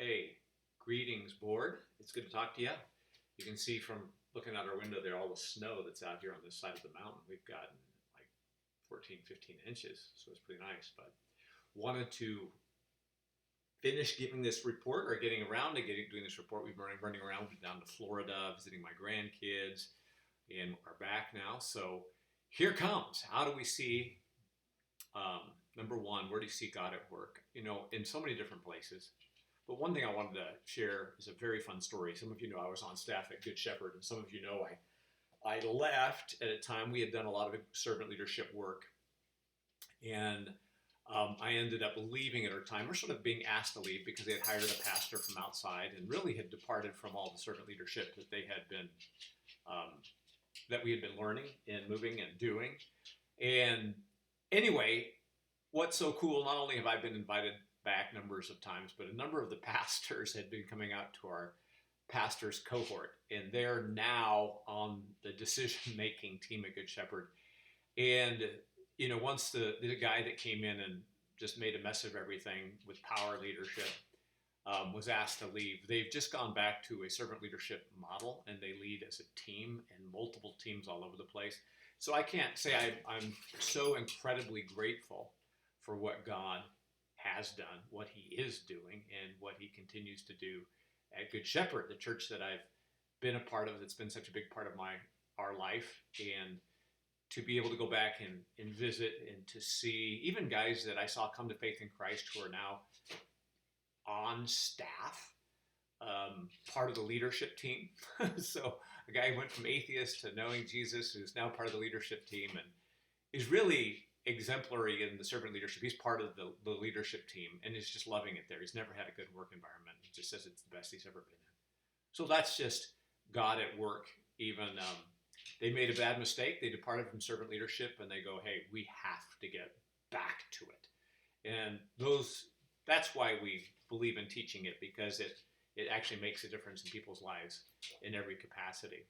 Hey, greetings, board. It's good to talk to you. You can see from looking out our window there all the snow that's out here on this side of the mountain. We've gotten like 14, 15 inches, so it's pretty nice. But wanted to finish giving this report or getting around to doing this report. We've been running around down to Florida, visiting my grandkids, and are back now. So here comes. How do we see, number one, where do you see God at work? In so many different places. But one thing I wanted to share is a very fun story. Some of you know I was on staff at Good Shepherd, and some of you know I left at a time we had done a lot of servant leadership work, and I ended up leaving at our time, or sort of being asked to leave because they had hired a pastor from outside and really had departed from all the servant leadership that they had been, that we had been learning and moving and doing. And anyway, what's so cool, not only have I been invited back numbers of times, but a number of the pastors had been coming out to our pastors cohort, and they're now on the decision-making team at Good Shepherd. And once the guy that came in and just made a mess of everything with power leadership was asked to leave, they've just gone back to a servant leadership model, and they lead as a team and multiple teams all over the place. So I can't say I'm so incredibly grateful for what God has done, what he is doing, and what he continues to do at Good Shepherd, the church that I've been a part of, that's been such a big part of our life. And to be able to go back and visit and to see even guys that I saw come to faith in Christ who are now on staff, part of the leadership team. So a guy went from atheist to knowing Jesus, who's now part of the leadership team and is really exemplary in the servant leadership. He's part of the leadership team and is just loving it there. He's never had a good work environment. He just says it's the best he's ever been in. So that's just God at work. Even they made a bad mistake. They departed from servant leadership and they go, hey, we have to get back to it. And that's why we believe in teaching it, because it actually makes a difference in people's lives in every capacity.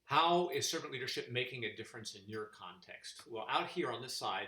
How is servant leadership making a difference in your context? Well, out here on this side,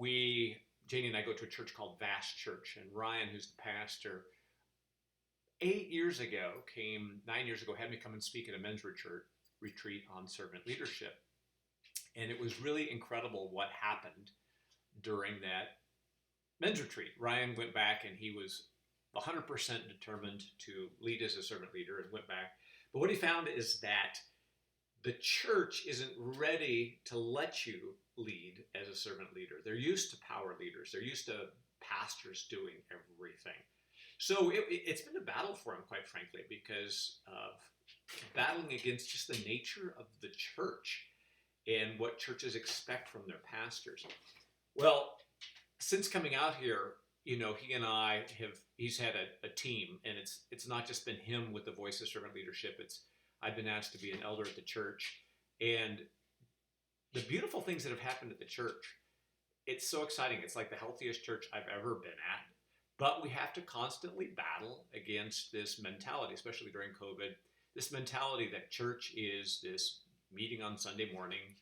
Janie and I go to a church called Vast Church, and Ryan, who's the pastor, 9 years ago, had me come and speak at a men's retreat on servant leadership. And it was really incredible what happened during that men's retreat. Ryan went back and he was 100% determined to lead as a servant leader and went back. But what he found is that the church isn't ready to let you lead as a servant leader. They're used to power leaders. They're used to pastors doing everything. So it's been a battle for him, quite frankly, because of battling against just the nature of the church and what churches expect from their pastors. Well, since coming out here, he and he's had a team, and it's not just been him with the Voice of Servant Leadership. I've been asked to be an elder at the church, and the beautiful things that have happened at the church, it's so exciting. It's like the healthiest church I've ever been at, but we have to constantly battle against this mentality, especially during COVID, this mentality that church is this meeting on Sunday morning,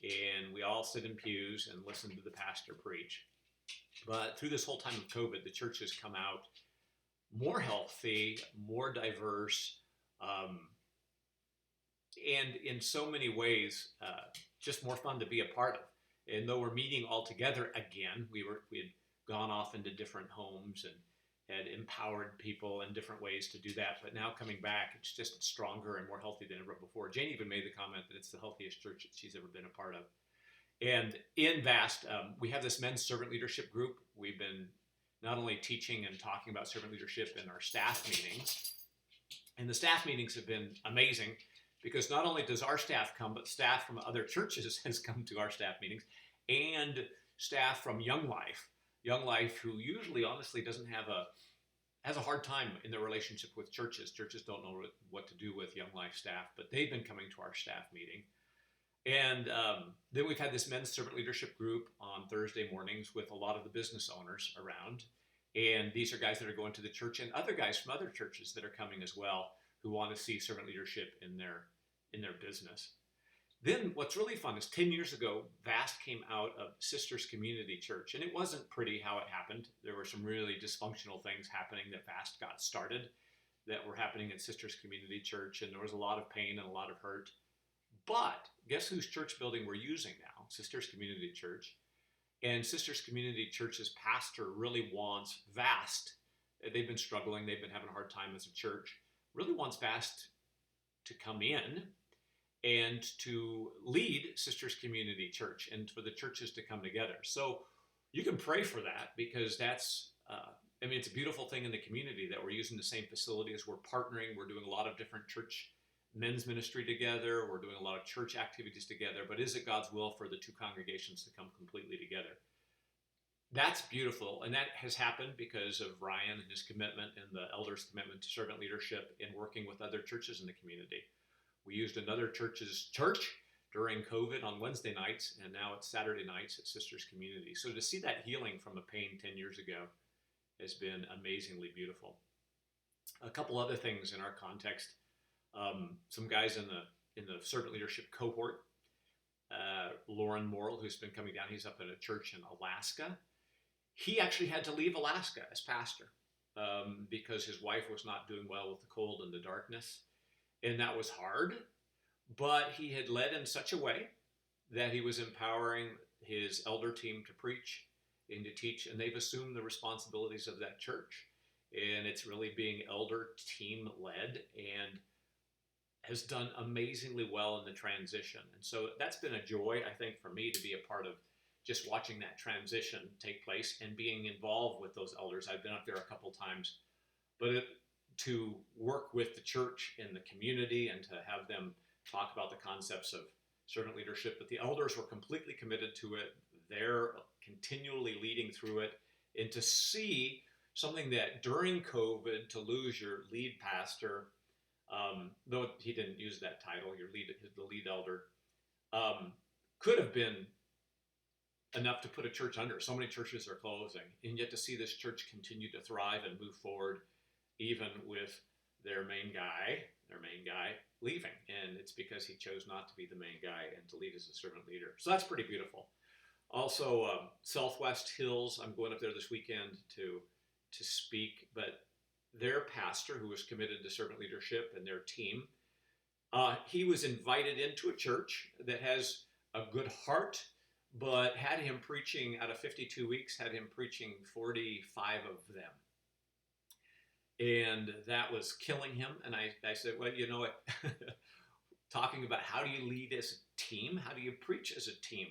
and we all sit in pews and listen to the pastor preach. But through this whole time of COVID, the church has come out more healthy, more diverse, and in so many ways, just more fun to be a part of. And though we're meeting all together again, we had gone off into different homes and had empowered people in different ways to do that. But now coming back, it's just stronger and more healthy than ever before. Jane even made the comment that it's the healthiest church that she's ever been a part of. And in Vast, we have this men's servant leadership group. We've been not only teaching and talking about servant leadership in our staff meetings, and the staff meetings have been amazing because not only does our staff come, but staff from other churches has come to our staff meetings, and staff from Young Life, who usually honestly has a hard time in their relationship with churches. Churches don't know what to do with Young Life staff, but they've been coming to our staff meeting. And then we've had this men's servant leadership group on Thursday mornings with a lot of the business owners around. And these are guys that are going to the church, and other guys from other churches that are coming as well, who want to see servant leadership in their business. Then what's really fun is 10 years ago, Vast came out of Sisters Community Church, and it wasn't pretty how it happened. There were some really dysfunctional things happening that Vast got started that were happening in Sisters Community Church, and there was a lot of pain and a lot of hurt. But guess whose church building we're using now? Sisters Community Church. And Sisters Community Church's pastor really wants Vast. They've been struggling, they've been having a hard time as a church, really wants Vast to come in and to lead Sisters Community Church and for the churches to come together. So you can pray for that, because that's, it's a beautiful thing in the community that we're using the same facilities. We're partnering. We're doing a lot of different church men's ministry together. We're doing a lot of church activities together. But is it God's will for the two congregations to come completely together? That's beautiful. And that has happened because of Ryan and his commitment and the elders' commitment to servant leadership in working with other churches in the community. We used another church's church during COVID on Wednesday nights, and now it's Saturday nights at Sisters Community. So to see that healing from a pain 10 years ago has been amazingly beautiful. A couple other things in our context. Some guys in the servant leadership cohort, Lauren Morrill, who's been coming down, he's up at a church in Alaska. He actually had to leave Alaska as pastor because his wife was not doing well with the cold and the darkness. And that was hard, but he had led in such a way that he was empowering his elder team to preach and to teach, and they've assumed the responsibilities of that church. And it's really being elder team led and has done amazingly well in the transition. And so that's been a joy, I think, for me to be a part of just watching that transition take place and being involved with those elders. I've been up there a couple times, but to work with the church and the community and to have them talk about the concepts of servant leadership. But the elders were completely committed to it. They're continually leading through it. And to see something that during COVID, to lose your lead pastor, though he didn't use that title, the lead elder, could have been enough to put a church under. So many churches are closing. And yet to see this church continue to thrive and move forward, even with their main guy leaving. And it's because he chose not to be the main guy and to lead as a servant leader. So that's pretty beautiful. Also, Southwest Hills, I'm going up there this weekend to speak, but their pastor, who was committed to servant leadership, and their team, he was invited into a church that has a good heart, but had him preaching out of 52 weeks, had him preaching 45 of them. And that was killing him. And I said, well, you know what? Talking about how do you lead as a team? How do you preach as a team?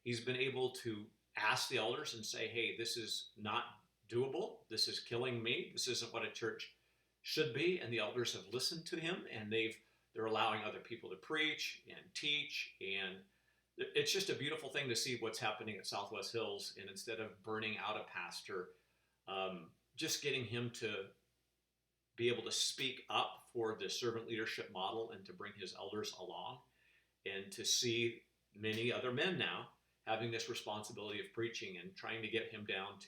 He's been able to ask the elders and say, hey, this is not doable. This is killing me. This isn't what a church should be. And the elders have listened to him, and they're allowing other people to preach and teach. And it's just a beautiful thing to see what's happening at Southwest Hills. And instead of burning out a pastor, just getting him to be able to speak up for the servant leadership model and to bring his elders along, and to see many other men now having this responsibility of preaching and trying to get him down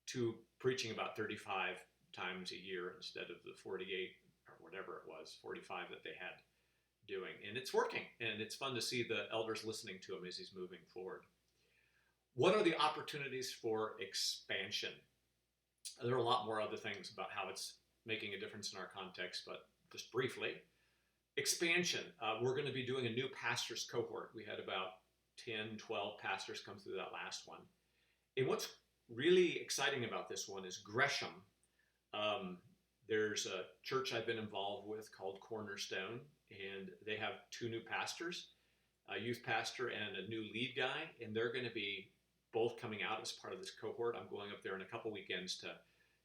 to preaching about 35 times a year instead of the 48 or whatever it was, 45 that they had doing. And it's working, and it's fun to see the elders listening to him as he's moving forward. What are the opportunities for expansion? There are a lot more other things about how it's making a difference in our context, but just briefly, expansion. We're going to be doing a new pastors cohort. We had about 10, 12 pastors come through that last one. And what's really exciting about this one is Gresham. There's a church I've been involved with called Cornerstone, and they have 2 new pastors, a youth pastor and a new lead guy, and they're going to be both coming out as part of this cohort. I'm going up there in a couple weekends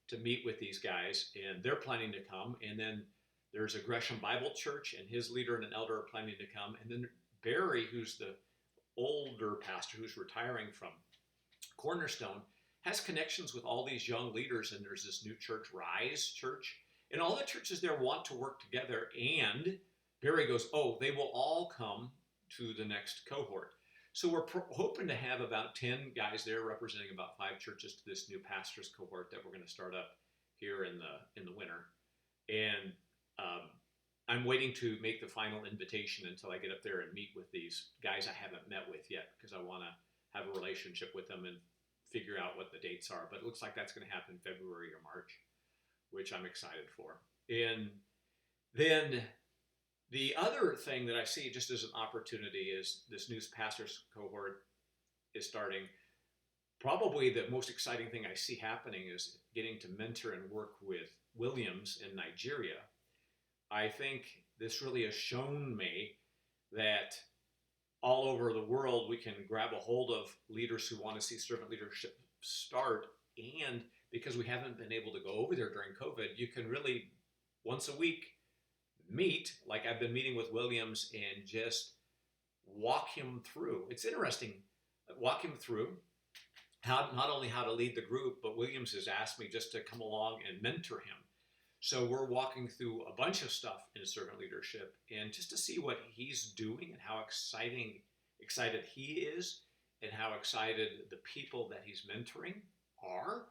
to meet with these guys, and they're planning to come. And then there's a Gresham Bible Church, and his leader and an elder are planning to come. And then Barry, who's the older pastor who's retiring from Cornerstone, has connections with all these young leaders, and there's this new church, Rise Church, and all the churches there want to work together. And Barry goes, oh, they will all come to the next cohort. So we're hoping to have about 10 guys there representing about 5 churches to this new pastors cohort that we're going to start up here in the winter. And I'm waiting to make the final invitation until I get up there and meet with these guys I haven't met with yet, because I want to have a relationship with them and figure out what the dates are. But it looks like that's going to happen February or March, which I'm excited for. And then the other thing that I see just as an opportunity is this new pastors cohort is starting. Probably the most exciting thing I see happening is getting to mentor and work with Williams in Nigeria. I think this really has shown me that all over the world we can grab a hold of leaders who want to see servant leadership start, and because we haven't been able to go over there during COVID, you can really once a week meet, like I've been meeting with Williams, and just walk him through. It's interesting, walk him through how, not only how to lead the group, but Williams has asked me just to come along and mentor him. So we're walking through a bunch of stuff in servant leadership, and just to see what he's doing and how excited he is, and how excited the people that he's mentoring are.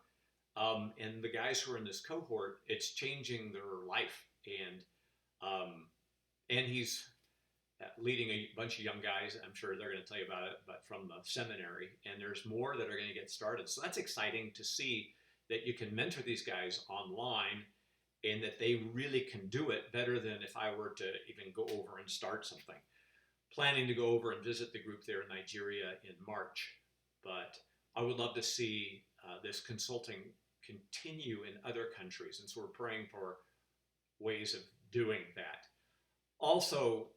And the guys who are in this cohort, it's changing their life. And he's leading a bunch of young guys. I'm sure they're going to tell you about it, but from the seminary, and there's more that are going to get started. So that's exciting to see that you can mentor these guys online, and that they really can do it better than if I were to even go over and start something. Planning to go over and visit the group there in Nigeria in March, but I would love to see this consulting continue in other countries, and so we're praying for ways of doing that. Also,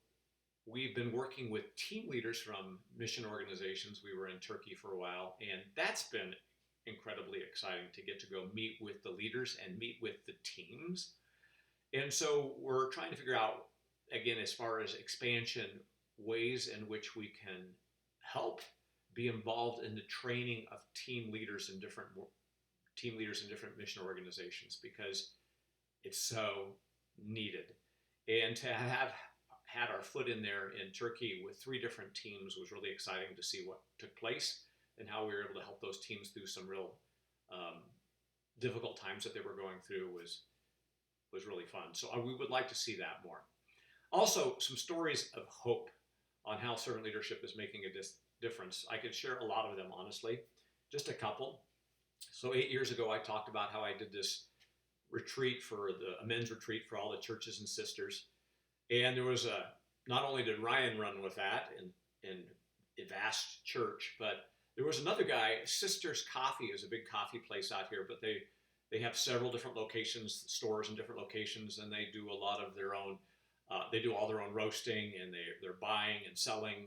we've been working with team leaders from mission organizations. We were in Turkey for a while, and that's been incredibly exciting to get to go meet with the leaders and meet with the teams. And so we're trying to figure out, again, as far as expansion, ways in which we can help be involved in the training of team leaders in different mission organizations, because it's so needed. And to have had our foot in there in Turkey with 3 different teams was really exciting to see what took place and how we were able to help those teams through some real difficult times that they were going through was really fun. So we would like to see that more. Also, some stories of hope on how servant leadership is making a difference. I could share a lot of them, honestly, just a couple. So 8 years ago, I talked about how I did this retreat a men's retreat for all the churches and sisters. And there was not only did Ryan run with that in a vast church, but there was another guy. Sisters Coffee is a big coffee place out here, but they have several different locations, stores in different locations, and they do a lot of their own, they do all their own roasting, and they're buying and selling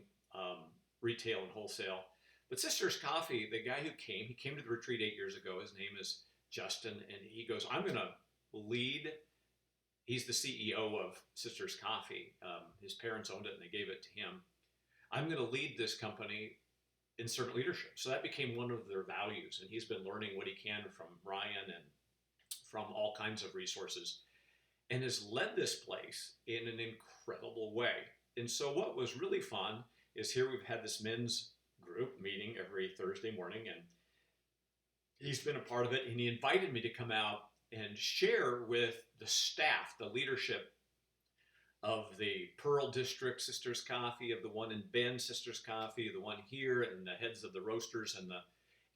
retail and wholesale. But Sisters Coffee, the guy who he came to the retreat 8 years ago. His name is Justin, and he goes, I'm going to lead. He's the CEO of Sisters Coffee. His parents owned it, and they gave it to him. I'm going to lead this company in servant leadership. So that became one of their values, and he's been learning what he can from Ryan and from all kinds of resources, and has led this place in an incredible way. And so what was really fun is here we've had this men's group meeting every Thursday morning, and he's been a part of it, and he invited me to come out and share with the staff, the leadership of the Pearl District Sisters Coffee, of the one in Bend Sisters Coffee, the one here, and the heads of the roasters,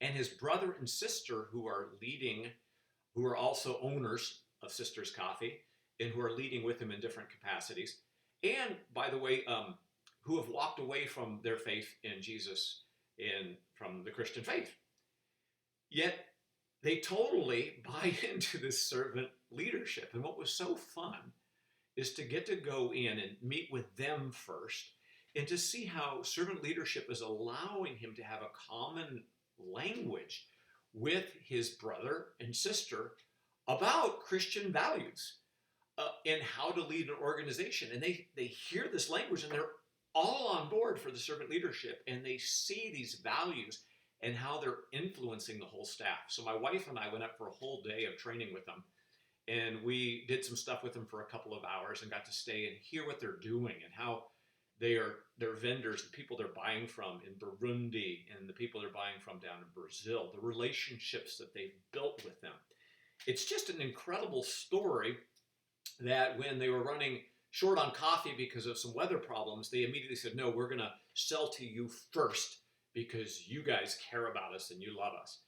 and his brother and sister who are also owners of Sisters Coffee, and who are leading with him in different capacities. And by the way, who have walked away from their faith in Jesus and from the Christian faith. Yet they totally buy into this servant leadership. And what was so fun is to get to go in and meet with them first, and to see how servant leadership is allowing him to have a common language with his brother and sister about Christian values and how to lead an organization. And they hear this language, and they're all on board for the servant leadership, and they see these values and how they're influencing the whole staff. So my wife and I went up for a whole day of training with them, and we did some stuff with them for a couple of hours and got to stay and hear what they're doing and how their vendors, the people they're buying from in Burundi and the people they're buying from down in Brazil, the relationships that they've built with them. It's just an incredible story that when they were running short on coffee because of some weather problems, they immediately said, no, we're going to sell to you first because you guys care about us and you love us.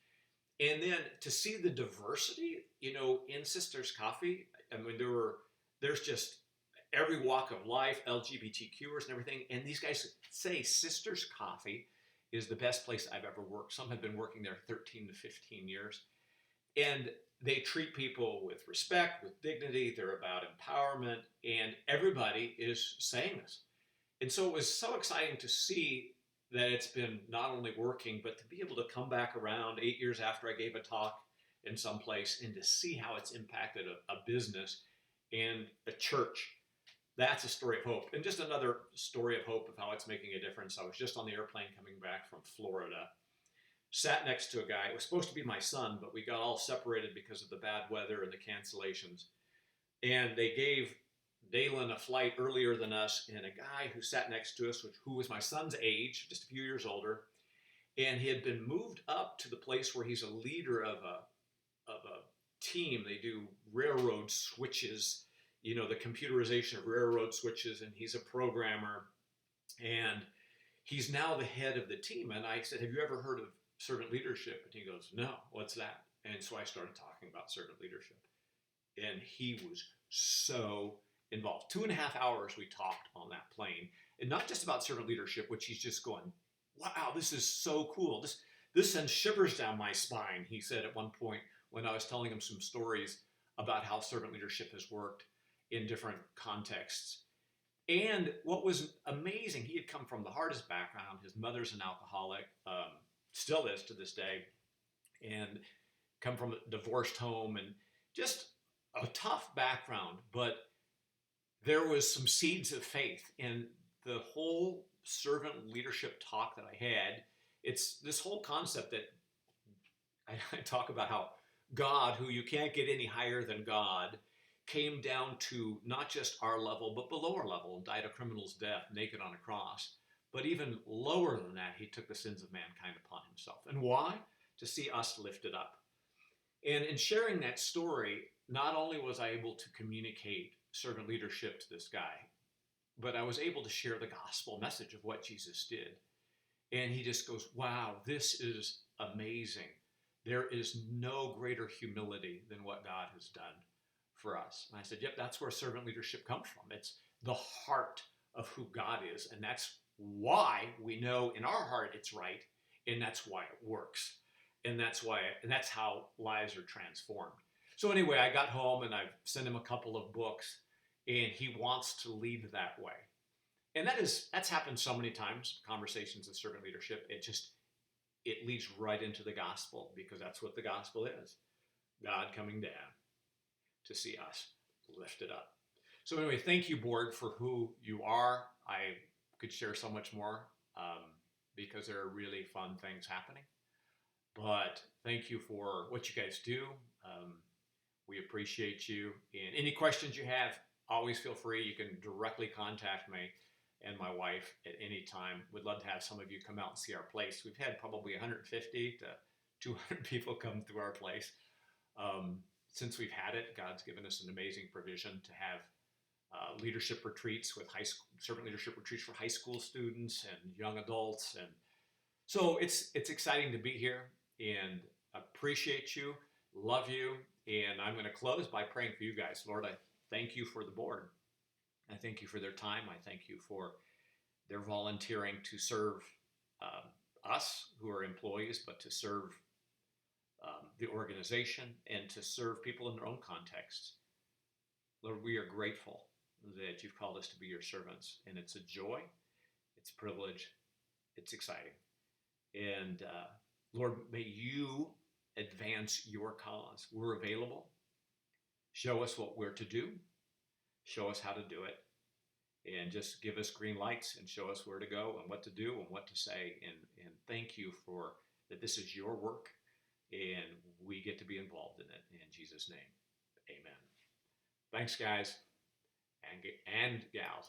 And then to see the diversity, in Sisters Coffee, I mean, there's just every walk of life, LGBTQers and everything. And these guys say Sisters Coffee is the best place I've ever worked. Some have been working there 13 to 15 years. And they treat people with respect, with dignity. They're about empowerment, and everybody is saying this. And so it was so exciting to see that it's been not only working, but to be able to come back around 8 years after I gave a talk in some place and to see how it's impacted a business and a church. That's a story of hope. And just another story of hope of how it's making a difference. I was just on the airplane coming back from Florida, sat next to a guy. It was supposed to be my son, but we got all separated because of the bad weather and the cancellations. And they gave Dalen a flight earlier than us, and a guy who sat next to us, who was my son's age, just a few years older, and he had been moved up to the place where he's a leader of a team. They do railroad switches, the computerization of railroad switches, and he's a programmer, and he's now the head of the team. And I said, have you ever heard of servant leadership? And he goes, no, what's that? And so I started talking about servant leadership, and he was so involved. 2.5 hours we talked on that plane, and not just about servant leadership, which he's just going, wow, this is so cool. This sends shivers down my spine, he said at one point when I was telling him some stories about how servant leadership has worked in different contexts. And what was amazing, he had come from the hardest background. His mother's an alcoholic, still is to this day, and come from a divorced home, and just a tough background. But there was some seeds of faith in the whole servant leadership talk that I had. It's this whole concept that I talk about how God, who you can't get any higher than God, came down to not just our level, but below our level, and died a criminal's death naked on a cross. But even lower than that, he took the sins of mankind upon himself. And why? To see us lifted up. And in sharing that story, not only was I able to communicate servant leadership to this guy, but I was able to share the gospel message of what Jesus did. And he just goes, wow, this is amazing. There is no greater humility than what God has done for us. And I said, yep, that's where servant leadership comes from. It's the heart of who God is. And that's why we know in our heart it's right. And that's why it works. And that's how lives are transformed. So anyway, I got home and I sent him a couple of books, and he wants to lead that way. And that's happened so many times, conversations of servant leadership. It leads right into the gospel, because that's what the gospel is. God coming down to see us lifted up. So anyway, thank you, board, for who you are. I could share so much more because there are really fun things happening. But thank you for what you guys do. We appreciate you. And any questions you have, always feel free. You can directly contact me and my wife at any time. We'd love to have some of you come out and see our place. We've had probably 150 to 200 people come through our place. Since we've had it, God's given us an amazing provision to have leadership retreats with servant leadership retreats for high school students and young adults. And so it's exciting to be here, and appreciate you, love you. And I'm going to close by praying for you guys. Lord, I thank you for the board. I thank you for their time. I thank you for their volunteering to serve us who are employees, but to serve the organization and to serve people in their own contexts. Lord, we are grateful that you've called us to be your servants, and it's a joy, it's a privilege, it's exciting. And Lord, may you advance your cause. We're available. Show us what we're to do. Show us how to do it. And just give us green lights and show us where to go and what to do and what to say. And thank you for that this is your work, and we get to be involved in it. In Jesus' name, amen. Thanks, guys and gals.